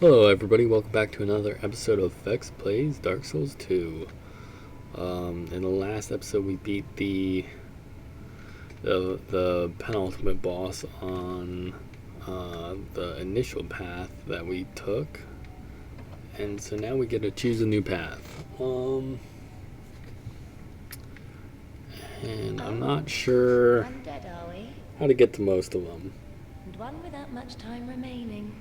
Hello everybody, welcome back to another episode of Vex Plays Dark Souls 2. In the last episode we beat the penultimate boss on the initial path that we took. And so now we get to choose a new path. And I'm not sure One dead, are we? how to get to most of them. And one without much time remaining.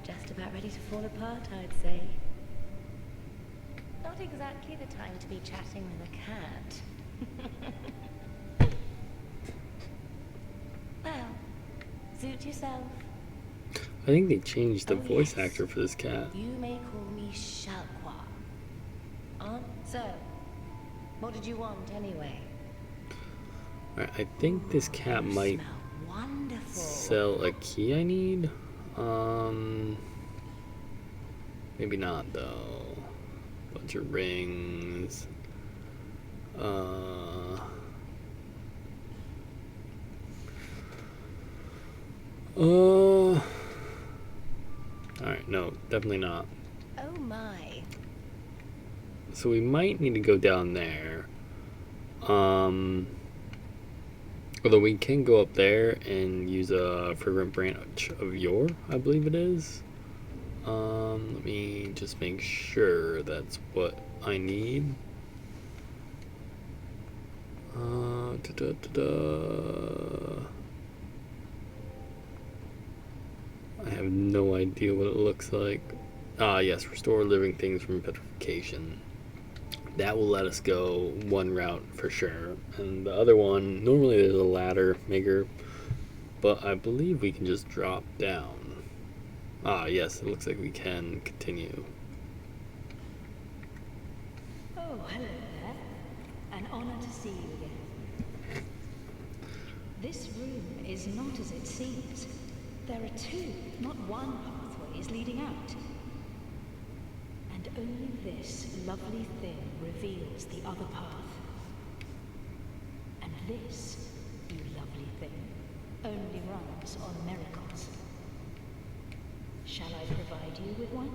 Just about ready to fall apart, I'd say. Not exactly the time to be chatting with a cat. Well, suit yourself. I think they changed the Oh, voice yes. actor for this cat. You may call me Shalqua. So, what did you want anyway? Alright, I think this cat You might smell wonderful. sell a key I need. Maybe not though. Bunch of rings. Alright, no, definitely not. Oh my. So we might need to go down there. Although we can go up there and use a fragrant branch of yore, I believe it is. Let me just make sure that's what I need. I have no idea what it looks like. Ah, yes, restore living things from petrification. That will let us go one route for sure. And the other one, normally there's a ladder maker, but I believe we can just drop down. Ah, yes, it looks like we can continue. Oh, hello there. An honor to see you again. This room is not as it seems. There are two, not one pathways leading out. And only this lovely thing reveals the other path. And this, you lovely thing, only runs on miracles. Shall I provide you with one?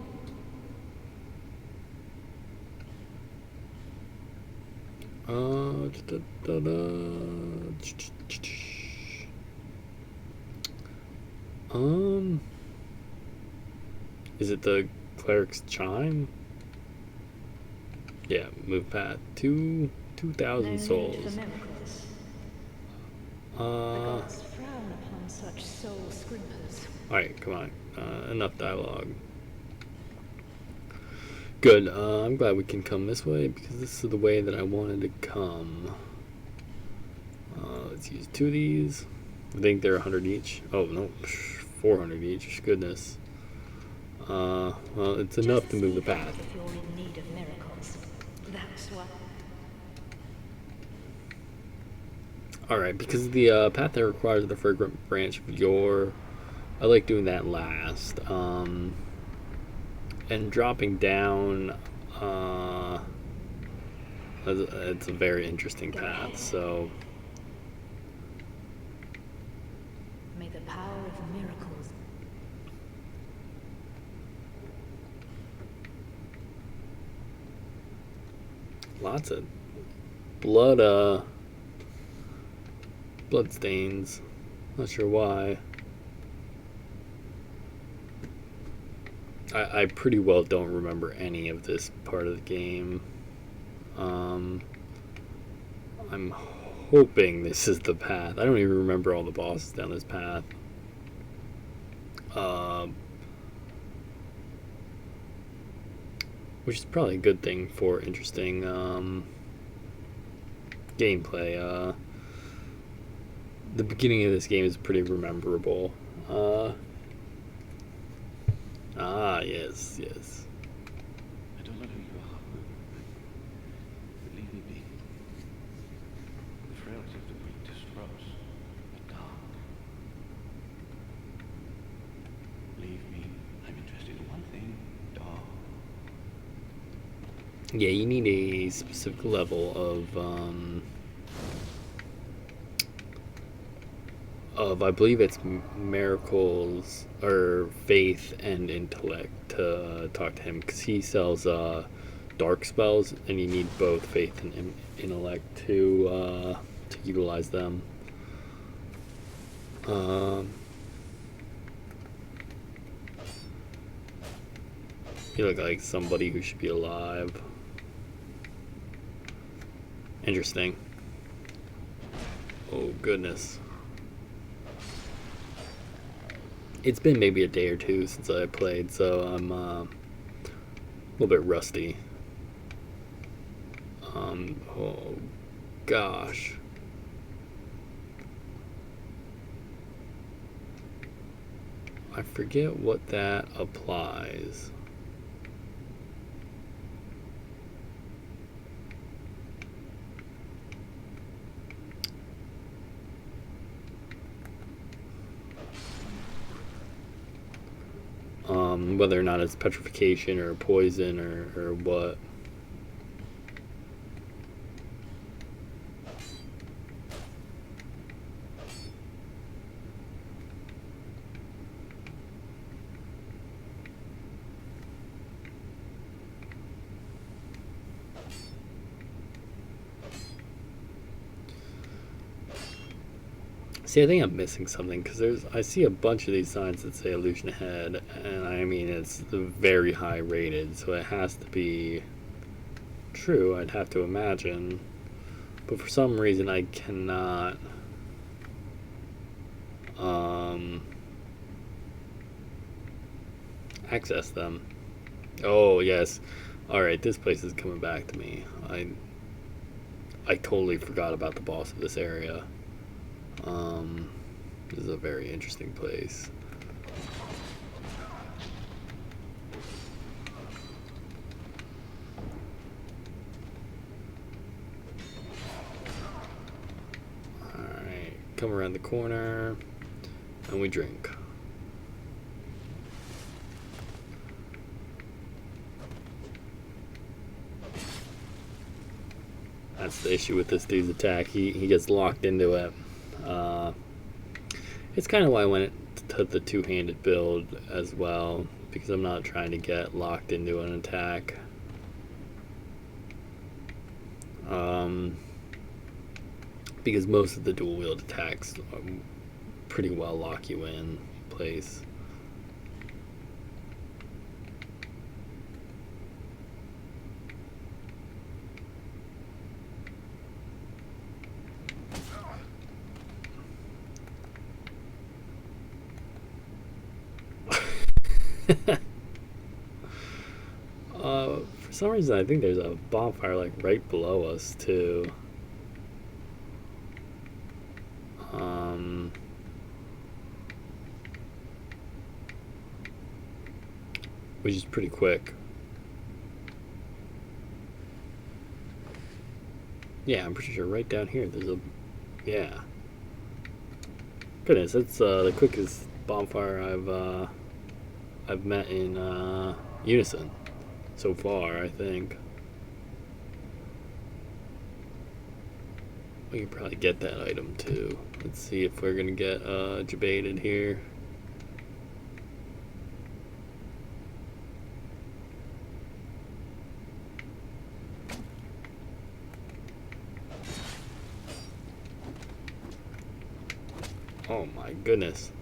Is it the cleric's chime? Yeah, move path. 2,000 No need souls. for miracles. The Uh, gods frown upon such soul scrimpers. Alright, come on. Enough dialogue. Good. I'm glad we can come this way because this is the way that I wanted to come. Let's use two of these. I think they're 100 each. Oh, no. 400 each. Goodness. Well, it's enough to move the path. If you're in need of miracles, that's why. Alright, because the path that requires the fragrant branch of yore, I like doing that last. And dropping down, it's a very interesting path, so... May the power of miracles. Lots of blood stains. Not sure why. I pretty well don't remember any of this part of the game. I'm hoping this is the path. I don't even remember all the bosses down this path. Which is probably a good thing for interesting gameplay. The beginning of this game is pretty rememberable. Yes. I don't know who you are, but leave me be. The frailty of the weak disrupts the dark. Leave me. I'm interested in one thing, dark. Yeah, you need a specific level of, I believe it's miracles or faith and intellect to talk to him, because he sells dark spells, and you need both faith and intellect to utilize them. You look like somebody who should be alive. Interesting. Oh goodness. It's been maybe a day or two since I played, so I'm a little bit rusty. Oh gosh. I forget what that applies. Whether or not it's petrification or poison or what. See, I think I'm missing something, because I see a bunch of these signs that say illusion ahead, and I mean it's very high rated, so it has to be true, I'd have to imagine. But for some reason I cannot access them. Oh yes. Alright, this place is coming back to me. I totally forgot about the boss of this area. This is a very interesting place. Alright, come around the corner and we drink. That's the issue with this dude's attack. He gets locked into it. It's kind of why I went to the two-handed build as well, because I'm not trying to get locked into an attack. Because most of the dual-wield attacks pretty well lock you in place. For some reason I think there's a bonfire like right below us too. Which is pretty quick. Yeah, I'm pretty sure right down here there's a... Yeah. Goodness, that's the quickest bonfire I've met in Unison so far, I think. We can probably get that item too. Let's see if we're gonna get debated here. Oh my goodness.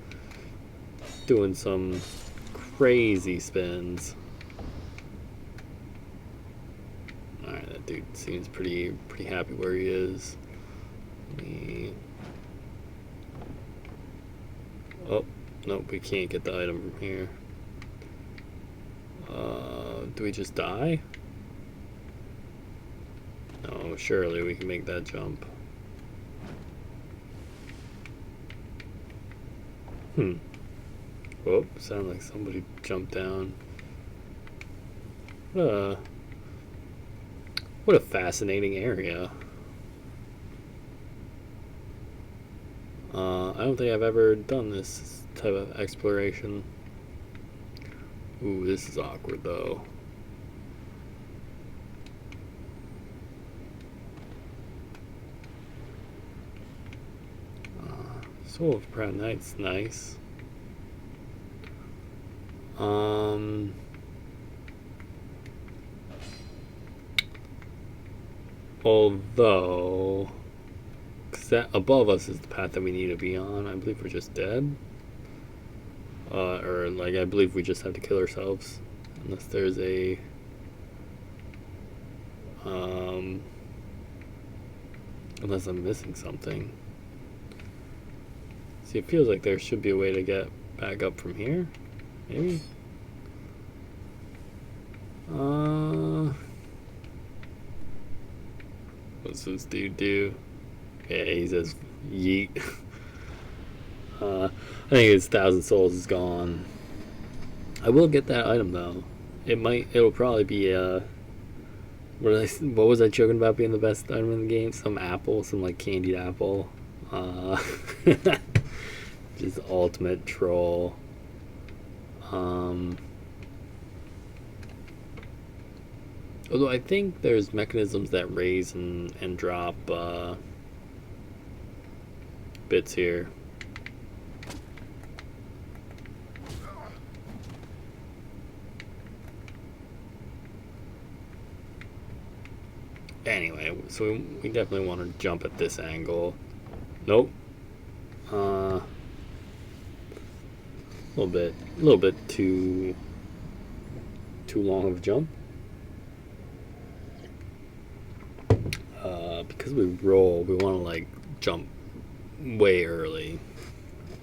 Doing some crazy spins. Alright, that dude seems pretty happy where he is. Oh, nope, we can't get the item from here. Do we just die? No, surely we can make that jump. Oh, sounded like somebody jumped down. What a fascinating area. I don't think I've ever done this type of exploration. Ooh, this is awkward though. Soul of Proud Knight's nice. Although, because that above us is the path that we need to be on. I believe we're just dead. Or like I believe we just have to kill ourselves, unless there's a unless I'm missing something. See, it feels like there should be a way to get back up from here, maybe. What's this dude do? Yeah, he says yeet. I think his 1,000 souls is gone. I will get that item though. It'll probably be what was I joking about being the best item in the game? Some apple, some like candied apple. Just ultimate troll. Although I think there's mechanisms that raise and drop bits here. Anyway, so we definitely want to jump at this angle. Nope. A little bit too long of a jump. Because we roll, we want to like jump way early.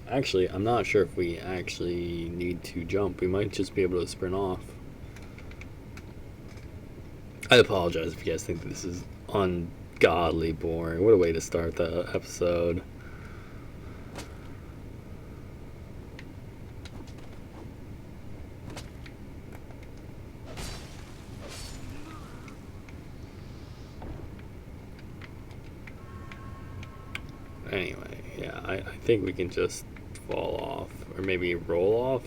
Actually, I'm not sure if we actually need to jump. We might just be able to sprint off. I apologize if you guys think this is ungodly boring. What a way to start the episode. Anyway, yeah, I think we can just fall off. Or maybe roll off.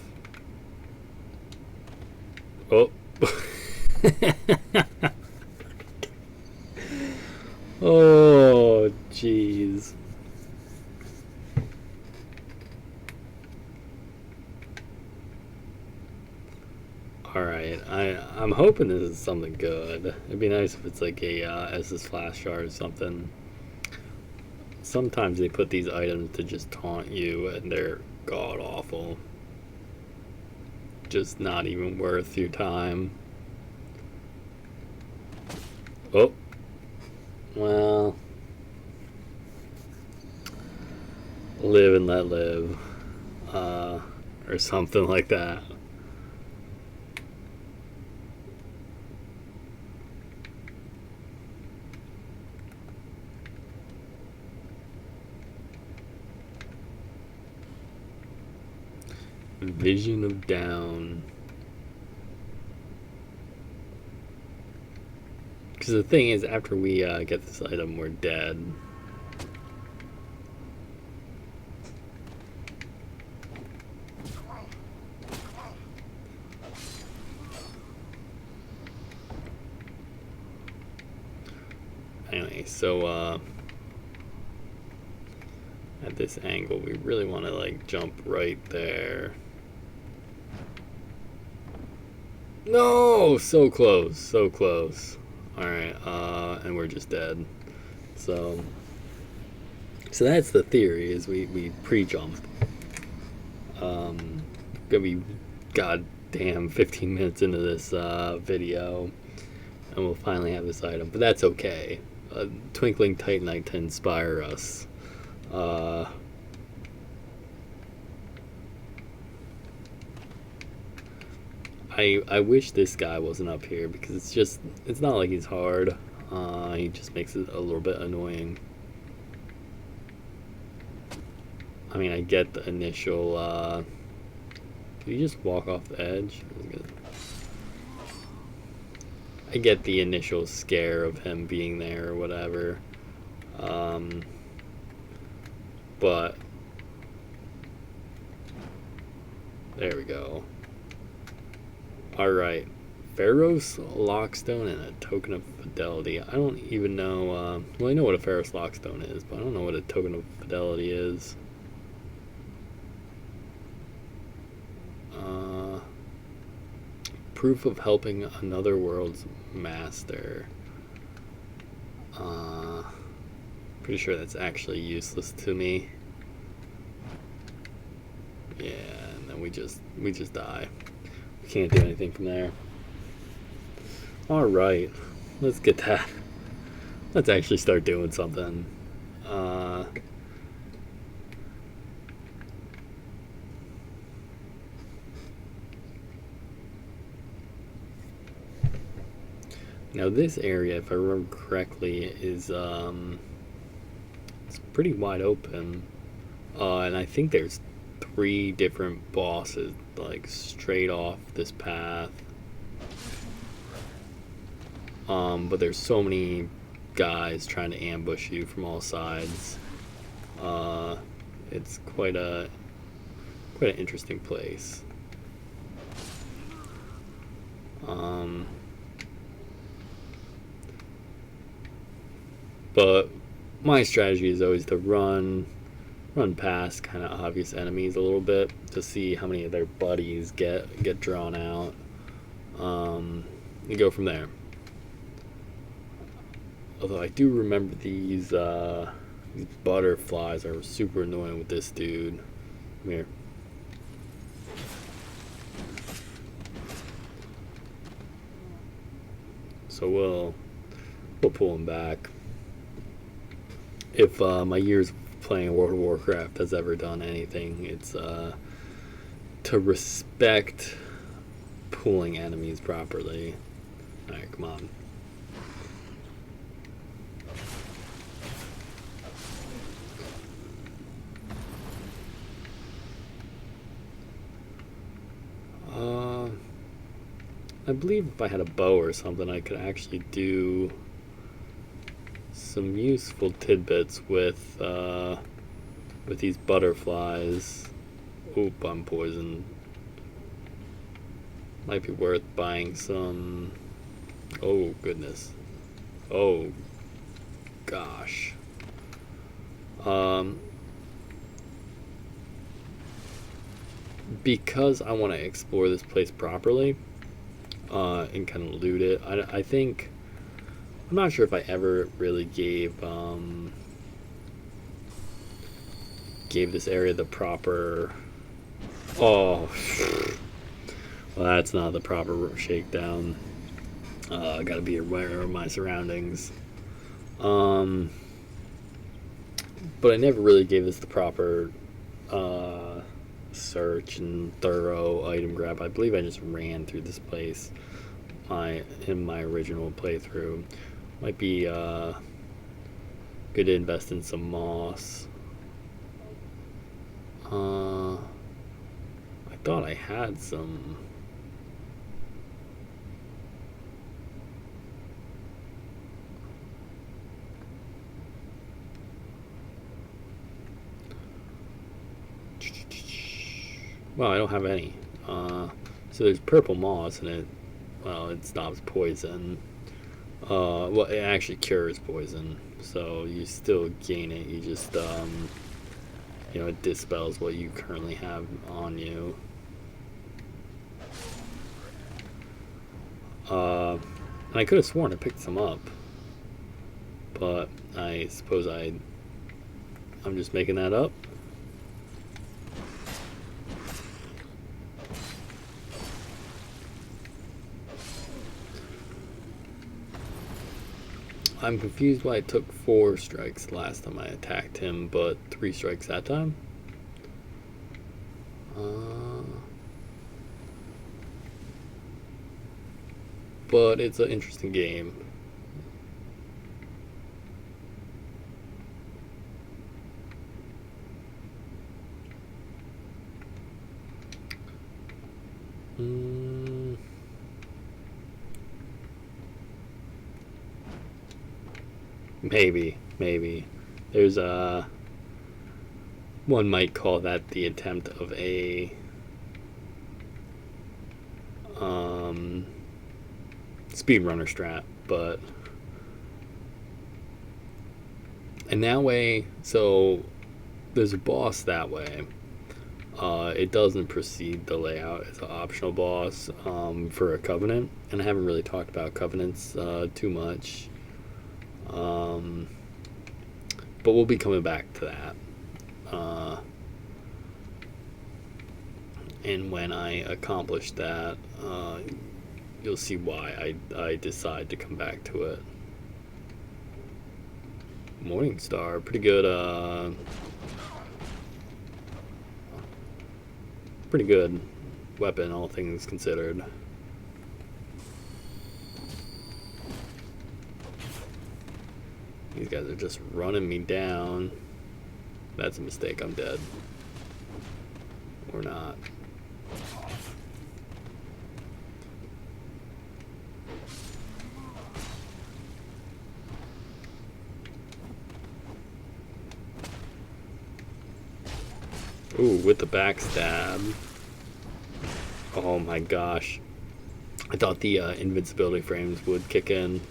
Oh. Oh, jeez. Alright, I'm hoping this is something good. It'd be nice if it's like a SS Flash Shard or something. Sometimes they put these items to just taunt you and they're god awful. Just not even worth your time. Oh. Well. Live and let live. Or something like that. Vision of Down. Because the thing is, after we get this item, we're dead. Anyway, so at this angle, we really want to like jump right there. No, so close, so close. All right, and we're just dead. So that's the theory: is we pre-jump. Gonna be goddamn 15 minutes into this video, and we'll finally have this item. But that's okay. Twinkling Titanite to inspire us. I wish this guy wasn't up here because it's not like he's hard. He just makes it a little bit annoying. I mean, I get the initial, did he just walk off the edge? I get the initial scare of him being there or whatever. But there we go. Alright, Pharos Lockstone and a Token of Fidelity. I don't even know, well, I know what a Pharos Lockstone is, but I don't know what a Token of Fidelity is. proof of helping another world's master. Pretty sure that's actually useless to me. Yeah, and then we just die. We can't do anything from there. Alright, let's get that. Let's actually start doing something. Now this area, if I remember correctly, is it's pretty wide open. And I think there's 3 different bosses, like, straight off this path. But there's so many guys trying to ambush you from all sides. It's quite an interesting place. But my strategy is always to run past kind of obvious enemies a little bit to see how many of their buddies get drawn out, and go from there. Although I do remember these butterflies are super annoying with this dude. Come here. So we'll pull him back. If my years of playing World of Warcraft has ever done anything, it's to respect pulling enemies properly. Alright, come on. I believe if I had a bow or something, I could actually do some useful tidbits with these butterflies. Oop, I'm poisoned. Might be worth buying some. Oh goodness. Oh gosh. Because I want to explore this place properly, and kind of loot it. I think, I'm not sure if I ever really gave this area the proper. Oh, well, that's not the proper shakedown. I gotta be aware of my surroundings. But I never really gave this the proper search and thorough item grab. I believe I just ran through this place in my original playthrough. Might be good to invest in some moss. I thought I had some. Well, I don't have any. So there's purple moss and it, well, it stops poison. Well, it actually cures poison, so you still gain it. You just, it dispels what you currently have on you. And I could have sworn I picked some up, but I suppose I'm just making that up. I'm confused why it took 4 strikes last time I attacked him, but 3 strikes that time. But it's an interesting game. Maybe. There's one might call that the attempt of a speedrunner strat, but and that way, so there's a boss that way. It doesn't precede the layout. It's an optional boss for a Covenant, and I haven't really talked about Covenants too much. But we'll be coming back to that. And when I accomplish that, you'll see why I decide to come back to it. Morningstar, pretty good, pretty good weapon, all things considered. These guys are just running me down. That's a mistake, I'm dead. Or not. Ooh, with the backstab. Oh my gosh. I thought the invincibility frames would kick in.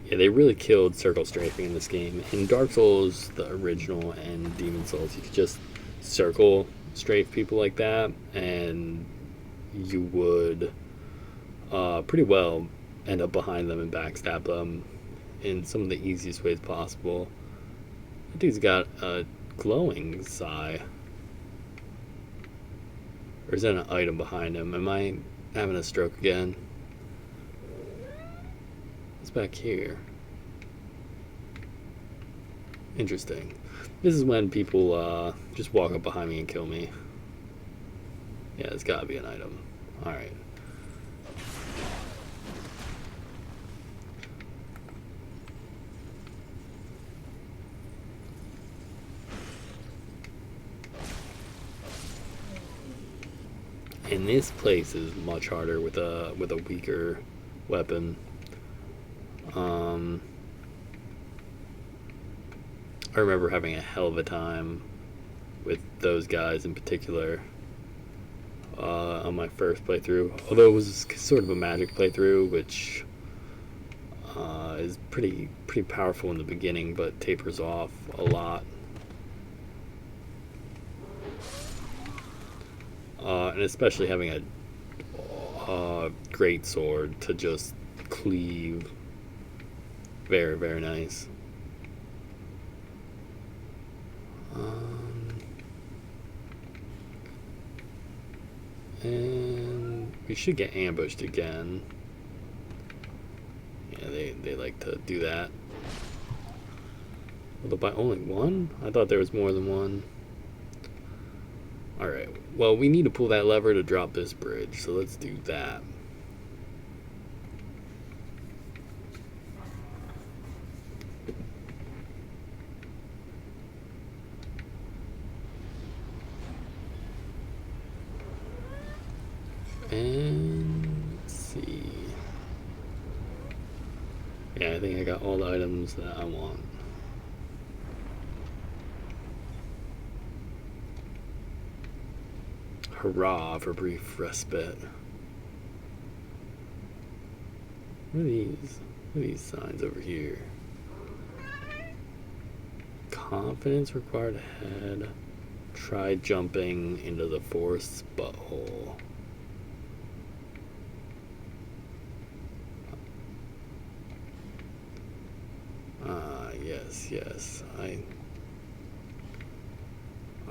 Yeah, they really killed circle strafing in this game. In Dark Souls, the original, and Demon Souls, you could just circle strafe people like that, and you would pretty well end up behind them and backstab them in some of the easiest ways possible. That dude's got a glowing Sai. Or is that an item behind him? Am I having a stroke again? What's back here? Interesting. This is when people just walk up behind me and kill me. Yeah, it's gotta be an item. Alright. And this place is much harder with a weaker weapon. I remember having a hell of a time with those guys in particular on my first playthrough. Although it was sort of a magic playthrough, which is pretty powerful in the beginning, but tapers off a lot. And especially having a great sword to just cleave. Very, very nice. And we should get ambushed again. Yeah, they like to do that. Although by only one? I thought there was more than one. Alright, well, we need to pull that lever to drop this bridge, so let's do that. And let's see. Yeah, I think I got all the items that I want. Hurrah for brief respite. What are these? What are these signs over here? Confidence required ahead. Try jumping into the forest's butthole. Yes.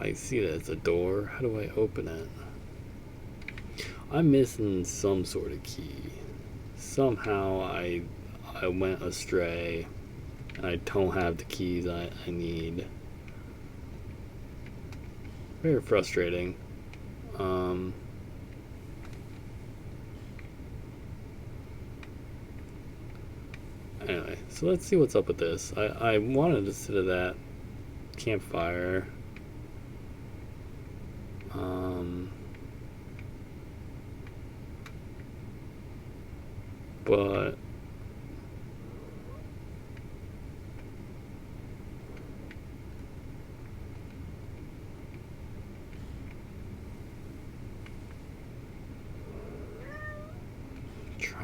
I see that it's a door. How do I open it? I'm missing some sort of key. Somehow I went astray and I don't have the keys I need. Very frustrating. Anyway, so let's see what's up with this. I wanted to sit at that campfire. But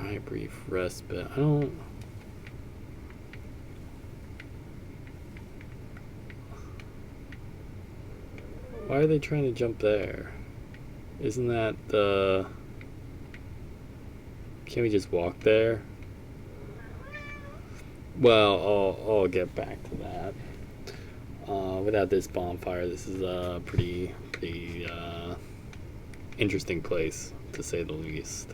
Try brief respite. I don't. Why are they trying to jump there? Isn't that the... Can't we just walk there? Well, I'll get back to that. Without this bonfire, this is a pretty interesting place, to say the least.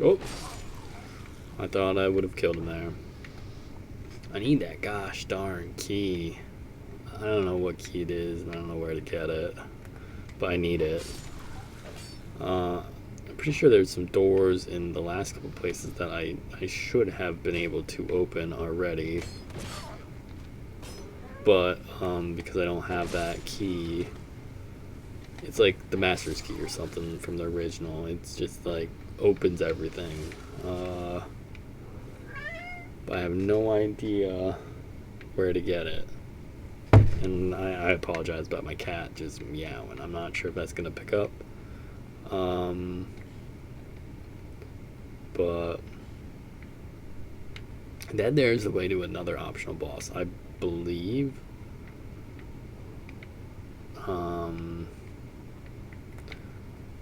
Oh! I thought I would have killed him there. I need that gosh darn key. I don't know what key it is, and I don't know where to get it. But I need it. I'm pretty sure there's some doors in the last couple places that I should have been able to open already. But because I don't have that key, it's like the master's key or something from the original. It's just like opens everything. But I have no idea where to get it. And I apologize about my cat just meowing. I'm not sure if that's gonna pick up. But that there's the way to another optional boss, I believe.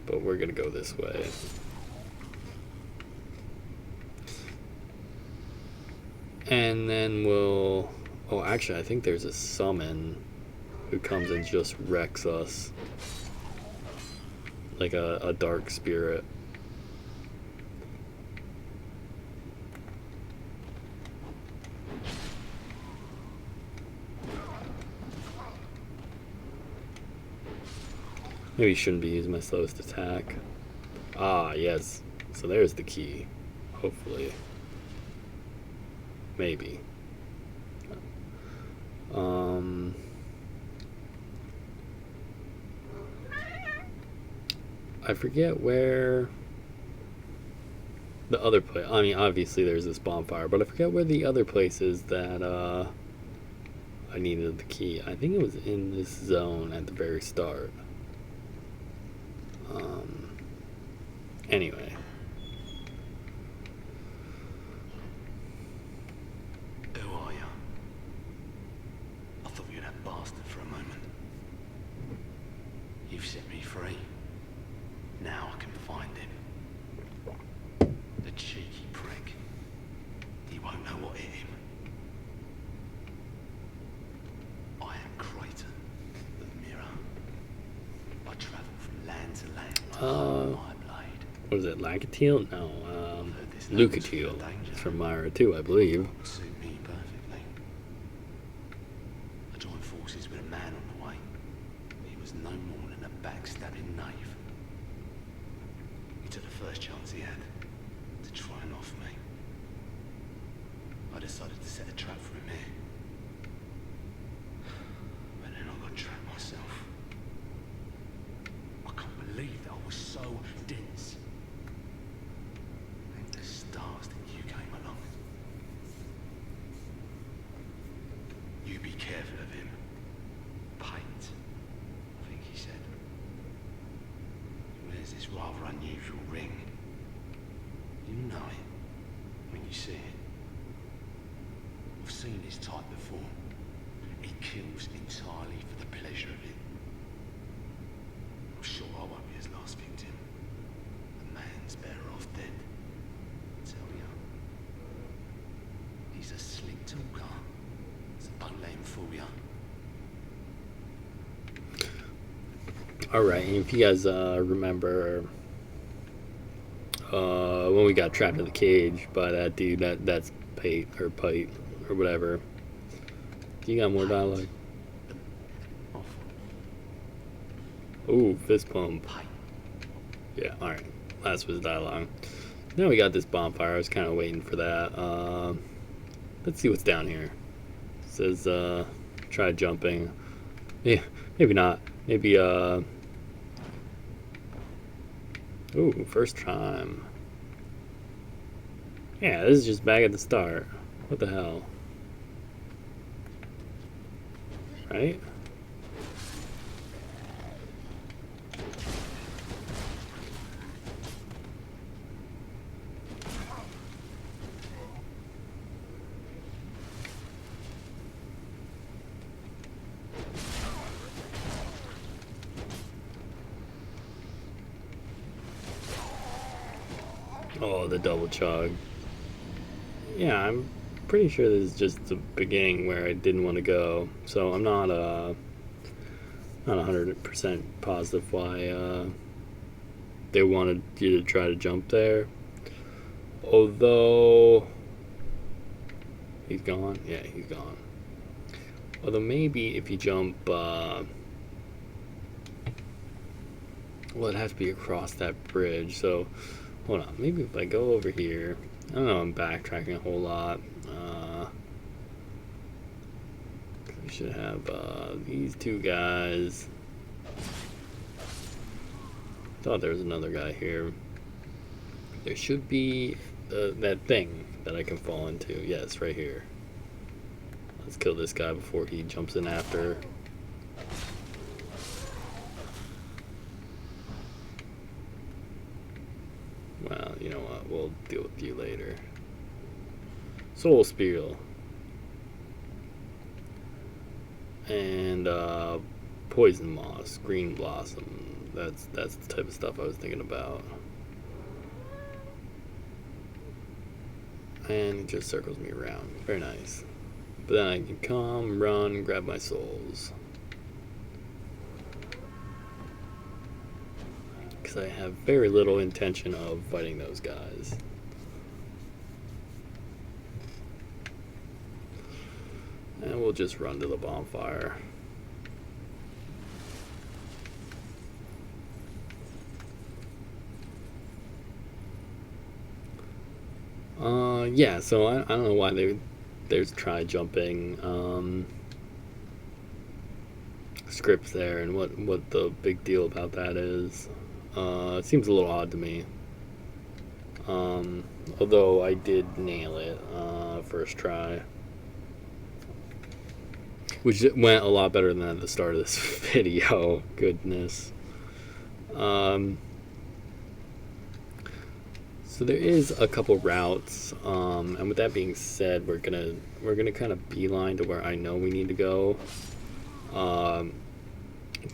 But we're gonna go this way. And then we'll... Oh, actually, I think there's a summon who comes and just wrecks us. Like a dark spirit. Maybe shouldn't be using my slowest attack. Ah, yes. So there's the key. Hopefully. Maybe. I forget where the other place... I mean, obviously there's this bonfire, but I forget where the other place is that I needed the key. I think it was in this zone at the very start. Anyway. Who are you? I thought you were that bastard for a moment. You've set me free. Now I can find him. The cheeky prick. He won't know what hit him. I am Kraton, the Mirror. I travel from land to land to harm my blade. What is it, Lagatil? No, Lucatiel. It's from Myra too, I believe. Would suit me perfectly. I joined forces with a man on the way. He was no more than a backstabbing knave. He took the first chance he had to try and off me. I decided to set a trap for him here. But then I got trapped myself. I can't believe that I was so dense. Thank the stars that you came along. You be careful of him. Paint, I think he said. He wears this rather unusual ring. You know it when you see it. I've seen this type before. He kills entirely for the pleasure of it. I'm sure I won't be his last victim. The man's better off dead. I tell you. He's a slick talker, so don't let him fool you. Alright, and if you guys remember when we got trapped in the cage by that dude, that's Pate or whatever. You got more dialogue? Ooh, fist pump. Yeah, alright. Last was dialogue. Now we got this bonfire. I was kind of waiting for that. Let's see what's down here. It says, try jumping. Yeah, maybe not. Maybe, ooh, first time. Yeah, this is just back at the start. What the hell? right? Oh, the double chug. Yeah, I'm pretty sure this is just the beginning where I didn't want to go, so I'm not 100% positive why they wanted you to try to jump there. Although he's gone, yeah, he's gone. Although maybe if you jump, well, it has to be across that bridge. So hold on, maybe if I go over here. I don't know, I'm backtracking a whole lot. We should have these two guys. Thought there was another guy here. There should be that thing that I can fall into. Yes, right here. Let's kill this guy before he jumps in after. Well, you know what? We'll deal with you later. Soul Spiel. And Poison Moss, Green Blossom. That's the type of stuff I was thinking about. And it just circles me around. Very nice. But then I can come, run, grab my souls. Because I have very little intention of fighting those guys. And we'll just run to the bonfire. Yeah, so I don't know why there's try jumping scripts there and what the big deal about that is. It seems a little odd to me. Although I did nail it first try. Which went a lot better than at the start of this video. Goodness. So there is a couple routes, and with that being said, we're gonna kind of beeline to where I know we need to go.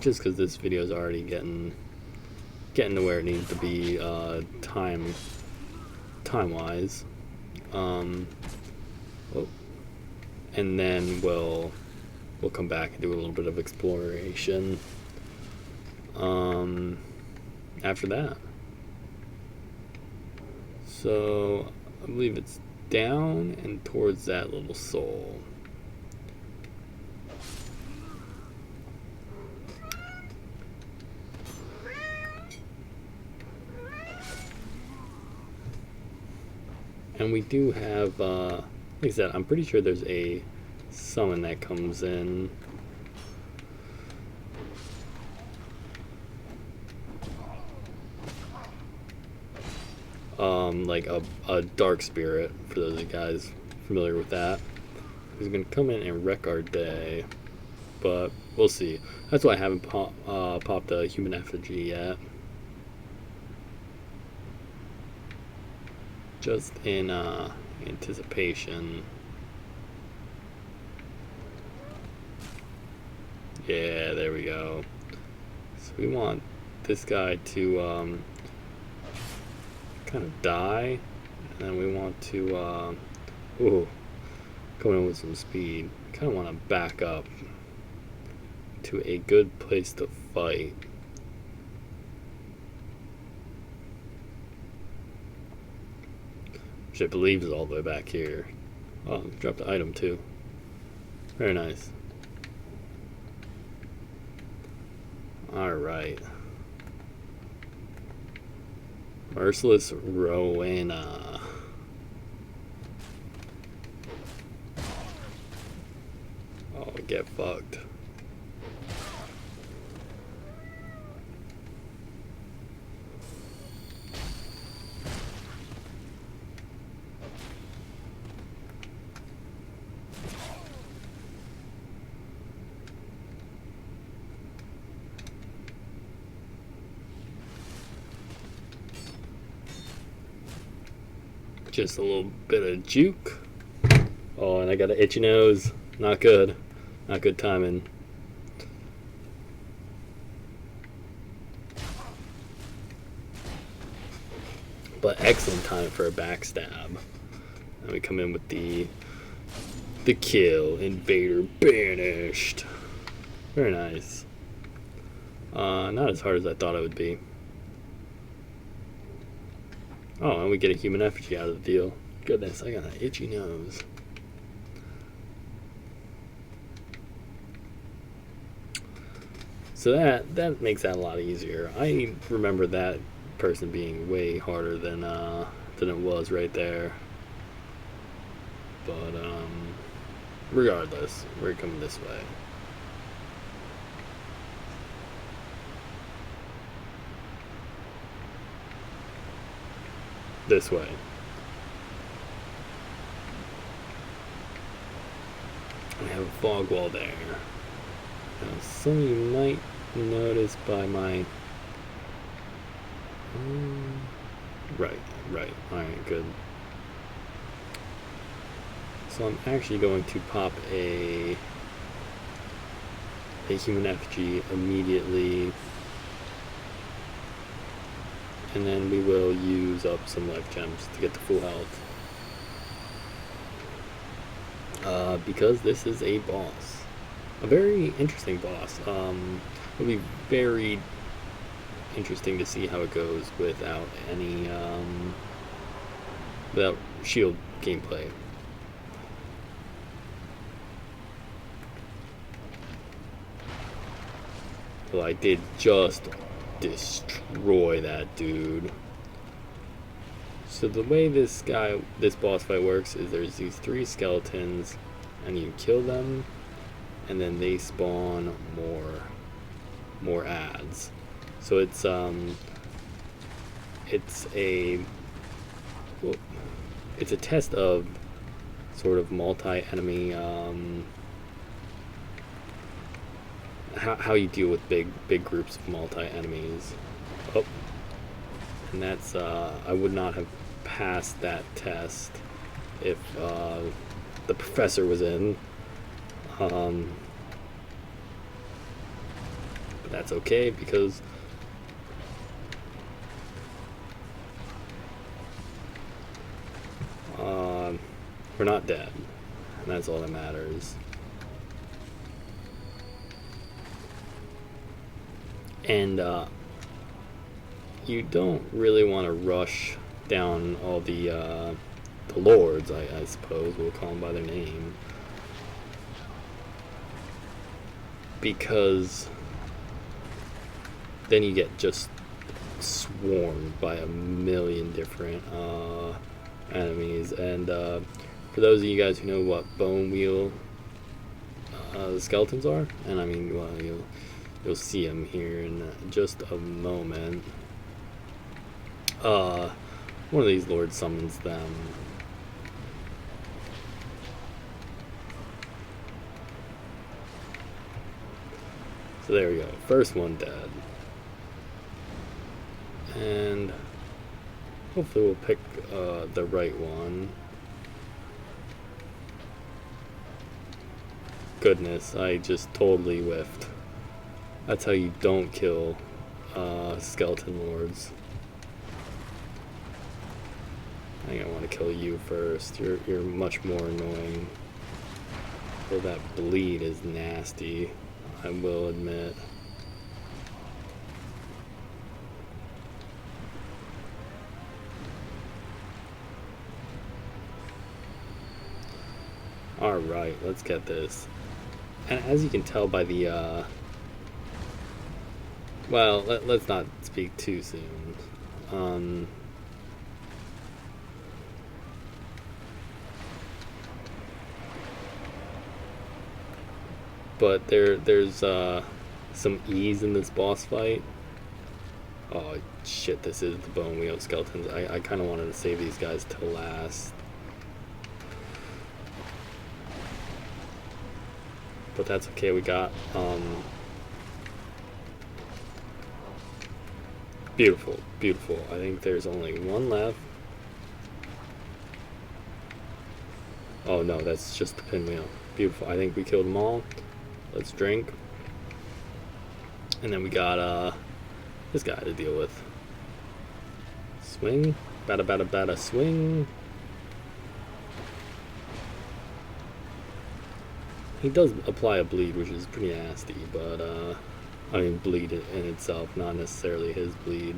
Just because this video is already getting to where it needs to be time wise. And then we'll come back and do a little bit of exploration after that. So I believe it's down and towards that little soul. And we do have, like I said, I'm pretty sure there's a summon that comes in. Like a dark spirit, for those of you guys familiar with that. He's gonna come in and wreck our day, but we'll see. That's why I haven't popped a human effigy yet. Just in anticipation. Yeah, there we go. So we want this guy to kind of die, and then we want to come in with some speed. Kind of want to back up to a good place to fight. Which I believe is all the way back here. Oh, dropped the item too. Very nice. Alright. Merciless Rowena. Oh, get fucked. Just a little bit of juke. Oh, and I got an itchy nose. Not good. Not good timing. But excellent time for a backstab. And we come in with the kill. Invader banished. Very nice. Not as hard as I thought it would be. Oh, and we get a human effigy out of the deal. Goodness, I got an itchy nose. So that makes that a lot easier. I remember that person being way harder than it was right there. But regardless, we're coming this way. This way. I have a fog wall there. Now, some of you might notice by my... Right. Alright, good. So I'm actually going to pop a human effigy immediately. And then we will use up some life gems to get to full health. Because this is a boss. A very interesting boss. It'll be very interesting to see how it goes without any without shield gameplay. Well, I did just destroy that dude. So the way this boss fight works is there's these 3 skeletons, and you kill them, and then they spawn more ads. So it's a test of sort of multi-enemy how you deal with big groups of multi-enemies. Oh, and that's I would not have passed that test if the professor was in. But that's okay because we're not dead, and that's all that matters. And you don't really want to rush down all the lords, I suppose we'll call them by their name, because then you get just swarmed by a million different enemies. And for those of you guys who know what bone wheel the skeletons are, and I mean, well, you'll see them here in just a moment. One of these lords summons them. So there we go. First one dead. And hopefully we'll pick the right one. Goodness, I just totally whiffed. That's how you don't kill skeleton lords. I think I want to kill you first. You're much more annoying. Though that bleed is nasty, I will admit. Alright, let's get this. And as you can tell by the well, let's not speak too soon. But there's some ease in this boss fight. Oh shit, this is the bone wheel skeletons. I kind of wanted to save these guys till last. But that's okay, we got beautiful. I think there's only one left. Oh no, that's just the pinwheel. Beautiful. I think we killed them all. Let's drink. And then we got this guy to deal with. Swing. Bada bada bada swing. He does apply a bleed, which is pretty nasty, but I mean bleed in itself, not necessarily his bleed.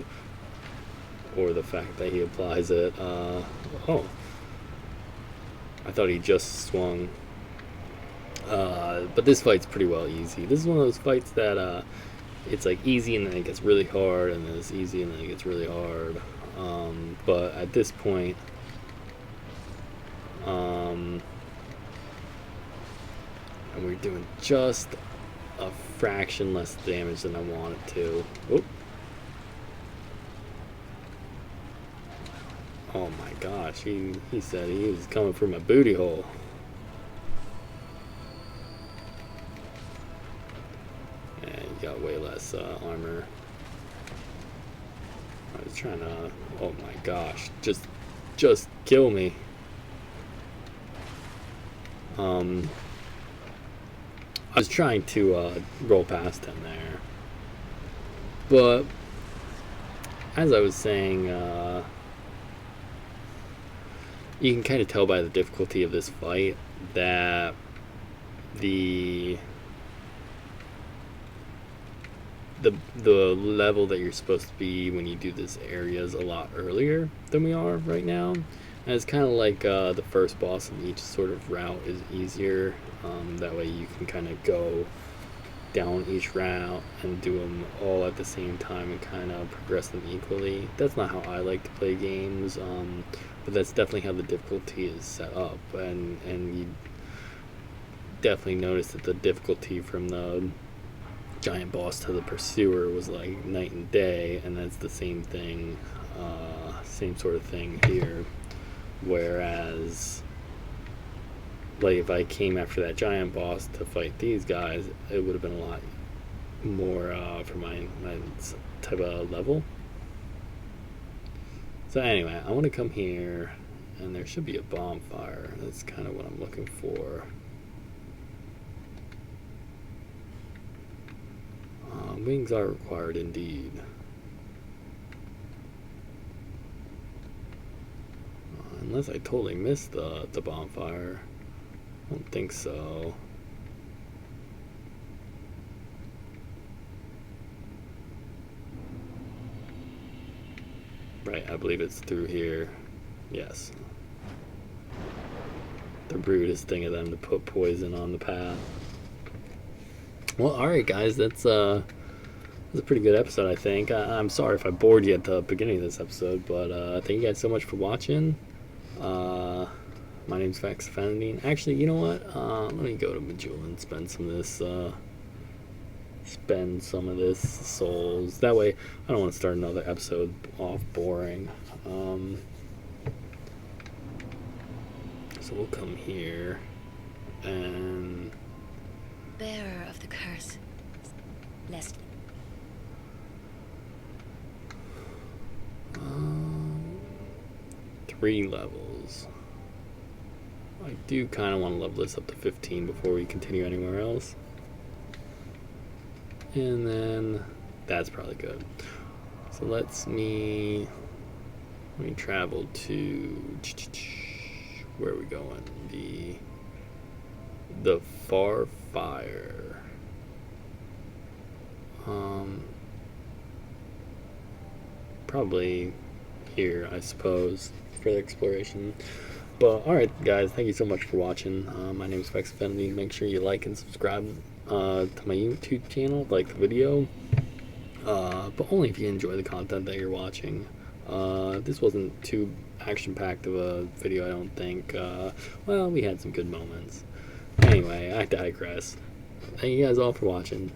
Or the fact that he applies it. Oh. I thought he just swung. But this fight's pretty well easy. This is one of those fights that it's like easy and then it gets really hard, and then it's easy and then it gets really hard. But at this point, and we're doing just a fraction less damage than I wanted to. Oop. Oh my gosh, he said he was coming for my booty hole. And you got way less armor. I was trying to, oh my gosh, just kill me. I was trying to roll past him there. But as I was saying, you can kind of tell by the difficulty of this fight that the level that you're supposed to be when you do this area is a lot earlier than we are right now. And it's kind of like the first boss of each sort of route is easier. That way you can kind of go down each route and do them all at the same time and kind of progress them equally. That's not how I like to play games, but that's definitely how the difficulty is set up. And you definitely notice that the difficulty from the giant boss to the pursuer was like night and day, and that's the same thing, same sort of thing here. Whereas, like, if I came after that giant boss to fight these guys, it would have been a lot more for my type of level. So anyway, I want to come here, and there should be a bonfire. That's kind of what I'm looking for. Wings are required indeed. Unless I totally missed the bonfire. I don't think so. Right, I believe it's through here. Yes. The rudest thing of them to put poison on the path. Well, alright guys, that's a pretty good episode, I think. I'm sorry if I bored you at the beginning of this episode, but thank you guys so much for watching. My name's Vex Offending. Actually, you know what? Let me go to Majula and spend some of this souls. That way, I don't want to start another episode off boring. So we'll come here and Bearer of the curse. Leslie. 3 levels. I do kind of want to level this up to 15 before we continue anywhere else. And then that's probably good. So let me travel to, where are we going? The Far Fire. Probably here, I suppose, for the exploration. But alright guys, thank you so much for watching. My name is Vex Offending. Make sure you like and subscribe to my YouTube channel, like the video, but only if you enjoy the content that you're watching. This wasn't too action-packed of a video, I don't think. Well, we had some good moments. Anyway, I digress. Thank you guys all for watching.